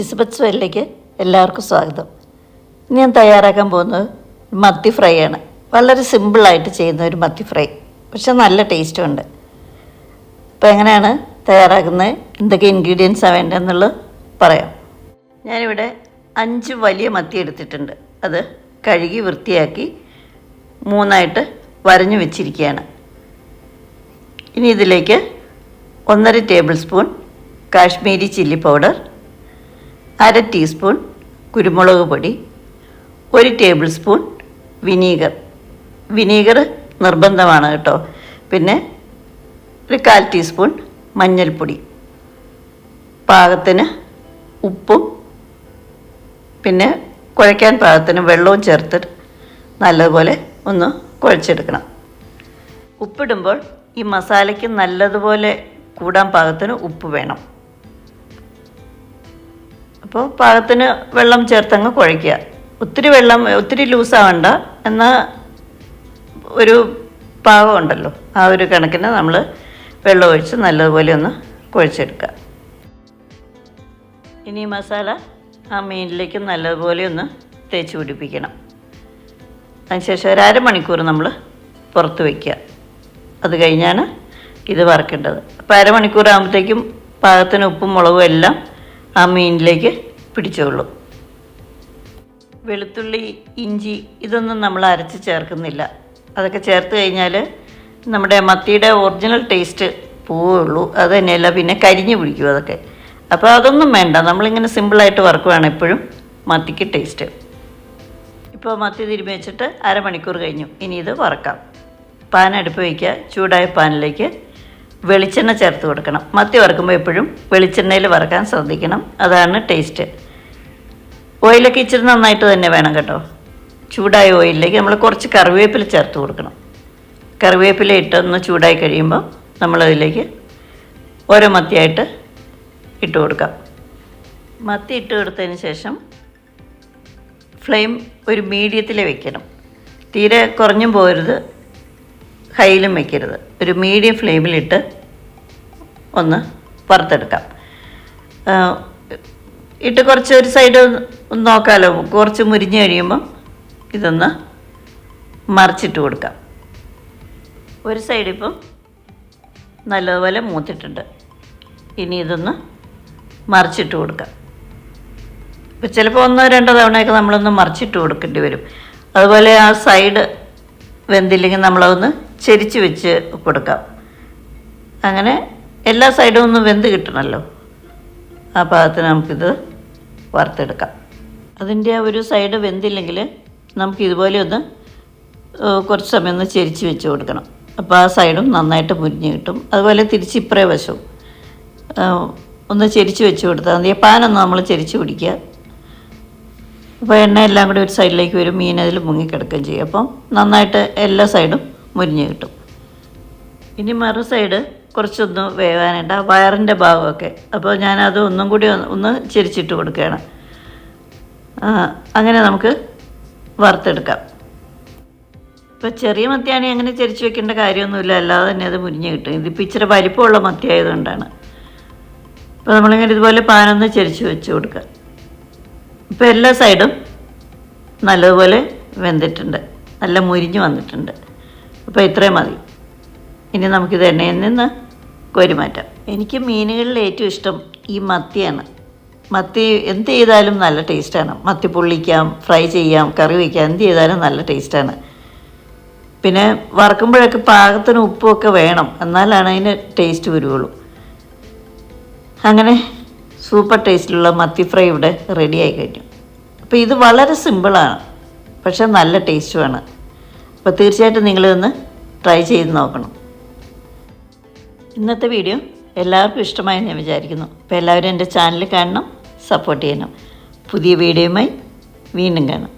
ലിസബത്ത് സ്വെല്ലിലേക്ക് എല്ലാവർക്കും സ്വാഗതം. ഞാൻ തയ്യാറാക്കാൻ പോകുന്നത് മത്തി ഫ്രൈ ആണ്. വളരെ സിമ്പിളായിട്ട് ചെയ്യുന്ന ഒരു മത്തി ഫ്രൈ, പക്ഷെ നല്ല ടേസ്റ്റും ഉണ്ട്. അപ്പോൾ എങ്ങനെയാണ് തയ്യാറാക്കുന്നത്, എന്തൊക്കെ ഇൻഗ്രീഡിയൻസാണ് വേണ്ടതെന്നുള്ളത് പറയാം. ഞാനിവിടെ 5 വലിയ മത്തി എടുത്തിട്ടുണ്ട്. അത് കഴുകി വൃത്തിയാക്കി 3ആയിട്ട് വരഞ്ഞു വെച്ചിരിക്കുകയാണ്. ഇനി ഇതിലേക്ക് 1.5 table spoon Kashmiri chilli powder, 1/2 teaspoon കുരുമുളക് പൊടി, 1 ടേബിൾ സ്പൂൺ വിനീഗർ നിർബന്ധമാണ് കേട്ടോ. പിന്നെ ഒരു 1/4 ടീസ്പൂൺ മഞ്ഞൾപ്പൊടി, പാകത്തിന് ഉപ്പും, പിന്നെ കുഴയ്ക്കാൻ പാകത്തിന് വെള്ളവും ചേർത്തിട്ട് നല്ലതുപോലെ ഒന്ന് കുഴച്ചെടുക്കണം. ഉപ്പിടുമ്പോൾ ഈ മസാലയ്ക്ക് നല്ലതുപോലെ കൂടാൻ പാകത്തിന് ഉപ്പ് വേണം. അപ്പോൾ പാകത്തിന് വെള്ളം ചേർത്തങ്ങ് കുഴയ്ക്കുക. ഒത്തിരി ലൂസാവണ്ട, എന്നാൽ ഒരു പാകമുണ്ടല്ലോ, ആ ഒരു കണക്കിന് നമ്മൾ വെള്ളം ഒഴിച്ച് നല്ലതുപോലെ ഒന്ന് കുഴച്ചെടുക്കുക. ഇനി മസാല ആ മീനിലേക്ക് നല്ലതുപോലെ ഒന്ന് തേച്ച് പിടിപ്പിക്കണം. അതിനുശേഷം ഒരു അരമണിക്കൂർ നമ്മൾ പുറത്ത് വയ്ക്കുക. അത് കഴിഞ്ഞാണ് ഇത് വറക്കേണ്ടത്. അപ്പോൾ അരമണിക്കൂർ ആകുമ്പോഴത്തേക്കും പാകത്തിന് ഉപ്പും മുളകും എല്ലാം ആ മീനിലേക്ക് പിടിച്ചോളൂ. വെളുത്തുള്ളി, ഇഞ്ചി ഇതൊന്നും നമ്മൾ അരച്ച് ചേർക്കുന്നില്ല. അതൊക്കെ ചേർത്ത് കഴിഞ്ഞാൽ നമ്മുടെ മത്തിയുടെ ഒറിജിനൽ ടേസ്റ്റ് പോവുള്ളൂ. അത് തന്നെയല്ല, പിന്നെ കരിഞ്ഞു പിടിക്കും അതൊക്കെ. അപ്പോൾ അതൊന്നും വേണ്ട, നമ്മളിങ്ങനെ സിമ്പിളായിട്ട് വറക്കുവാണ് എപ്പോഴും മത്തിക്ക് ടേസ്റ്റ്. ഇപ്പോൾ മത്തി തിരുമ്മി വെച്ചിട്ട് അരമണിക്കൂർ കഴിഞ്ഞു. ഇനി ഇത് വറക്കാം. പാൻ അടുപ്പ് വയ്ക്കുക. ചൂടായ പാനിലേക്ക് വെളിച്ചെണ്ണ ചേർത്ത് കൊടുക്കണം. മത്തി വറക്കുമ്പോൾ എപ്പോഴും വെളിച്ചെണ്ണയിൽ വറക്കാൻ ശ്രദ്ധിക്കണം, അതാണ് ടേസ്റ്റ്. ഓയിലൊക്കെ ഇച്ചിരി നന്നായിട്ട് തന്നെ വേണം കേട്ടോ. ചൂടായ ഓയിലിലേക്ക് നമ്മൾ കുറച്ച് കറിവേപ്പില ചേർത്ത് കൊടുക്കണം. കറിവേപ്പില ഇട്ടൊന്ന് ചൂടായി കഴിയുമ്പോൾ നമ്മളതിലേക്ക് ഓരോ മത്തിയായിട്ട് ഇട്ട് കൊടുക്കാം. മത്തി ഇട്ട് കൊടുത്തതിന് ശേഷം ഫ്ലെയിം ഒരു മീഡിയത്തിൽ വെക്കണം. തീരെ കുറഞ്ഞും പോകരുത്, ഹൈയിലും വയ്ക്കരുത്. ഒരു മീഡിയം ഫ്ലെയിമിലിട്ട് ഒന്ന് വറുത്തെടുക്കാം. ഇട്ട് കുറച്ച് ഒരു സൈഡ് ഒന്ന് നോക്കാമല്ലോ. കുറച്ച് മുരിഞ്ഞ് കഴിയുമ്പം ഇതൊന്ന് മറിച്ചിട്ട് കൊടുക്കാം. ഒരു സൈഡ് ഇപ്പം നല്ലതുപോലെ മൂത്തിട്ടുണ്ട്. ഇനി ഇതൊന്ന് മറിച്ചിട്ട് കൊടുക്കാം. ഇപ്പം ചിലപ്പോൾ 1-2 തവണയൊക്കെ നമ്മളൊന്ന് മറിച്ചിട്ട് കൊടുക്കേണ്ടി വരും. അതുപോലെ ആ സൈഡ് വെന്തില്ലെങ്കിൽ നമ്മളതൊന്ന് ചെരിച്ച് വെച്ച് കൊടുക്കാം. അങ്ങനെ എല്ലാ സൈഡും ഒന്ന് വെന്ത് കിട്ടണമല്ലോ. ആ പാകത്തിന് നമുക്കിത് വറുത്തെടുക്കാം. അതിൻ്റെ ഒരു സൈഡ് വെന്തില്ലെങ്കിൽ നമുക്കിതുപോലെ ഒന്ന് കുറച്ച് സമയം ഒന്ന് ചെരിച്ച് വെച്ച് കൊടുക്കണം. അപ്പോൾ ആ സൈഡും നന്നായിട്ട് മുരിഞ്ഞ് കിട്ടും. അതുപോലെ തിരിച്ച് ഇപ്പറേ വശവും ഒന്ന് ചെരിച്ച് വെച്ച് കൊടുത്താൽ മതി. പാനൊന്ന് നമ്മൾ ചെരിച്ച് പിടിക്കുക. അപ്പോൾ എണ്ണ എല്ലാം കൂടി ഒരു സൈഡിലേക്ക് വരും, മീൻ അതിൽ മുങ്ങിക്കിടക്കുകയും ചെയ്യും. അപ്പം നന്നായിട്ട് എല്ലാ സൈഡും മുരിഞ്ഞ് കിട്ടും. ഇനി മറു സൈഡ് കുറച്ചൊന്ന് വേവാനുണ്ട്, ആ വയറിൻ്റെ ഭാഗമൊക്കെ. അപ്പോൾ ഞാനത് ഒന്നും കൂടി ഒന്ന് ചെരിച്ചിട്ട് കൊടുക്കുകയാണ്. അങ്ങനെ നമുക്ക് വറുത്തെടുക്കാം. ഇപ്പോൾ ചെറിയ മത്തിയാണെങ്കിൽ അങ്ങനെ ചെരിച്ച് വെക്കേണ്ട കാര്യമൊന്നുമില്ല, അല്ലാതെ തന്നെ അത് മുരിഞ്ഞ് കിട്ടും. ഇതിപ്പോൾ ഇച്ചിരി വലിപ്പമുള്ള മത്തി ആയതുകൊണ്ടാണ്. അപ്പോൾ നമ്മളിങ്ങനെ ഇതുപോലെ പാനൊന്ന് ചെരിച്ച് വെച്ച് കൊടുക്കുക. ഇപ്പോൾ എല്ലാ സൈഡും നല്ലതുപോലെ വെന്തിട്ടുണ്ട്, നല്ല മുരിഞ്ഞ് വന്നിട്ടുണ്ട്. അപ്പോൾ ഇത്രയും മതി. ഇനി നമുക്കിത് എണ്ണയിൽ നിന്ന് കോരി മാറ്റാം. എനിക്ക് മീനുകളിൽ ഏറ്റവും ഇഷ്ടം ഈ മത്തിയാണ്. മത്തി എന്ത് ചെയ്താലും നല്ല ടേസ്റ്റാണ്. മത്തി പൊള്ളിക്കാം, ഫ്രൈ ചെയ്യാം, കറി വയ്ക്കാം, എന്ത് ചെയ്താലും നല്ല ടേസ്റ്റാണ്. പിന്നെ വറക്കുമ്പോഴൊക്കെ പാകത്തിന് ഉപ്പുമൊക്കെ വേണം, എന്നാലാണ് അതിന് ടേസ്റ്റ് വരുള്ളൂ. അങ്ങനെ സൂപ്പർ ടേസ്റ്റിലുള്ള മത്തി ഫ്രൈ ഇവിടെ റെഡി ആയി കഴിഞ്ഞു. അപ്പോൾ ഇത് വളരെ സിമ്പിളാണ്, പക്ഷേ നല്ല ടേസ്റ്റുമാണ്. അപ്പോൾ തീർച്ചയായിട്ടും നിങ്ങളിതൊന്ന് ട്രൈ ചെയ്ത് നോക്കണം. ഇന്നത്തെ വീഡിയോ എല്ലാവർക്കും ഇഷ്ടമായി ഞാൻ വിചാരിക്കുന്നു. അപ്പോൾ എല്ലാവരും എൻ്റെ ചാനൽ കാണണം, സപ്പോർട്ട് ചെയ്യണം. പുതിയ വീഡിയോയുമായി വീണ്ടും കാണാം.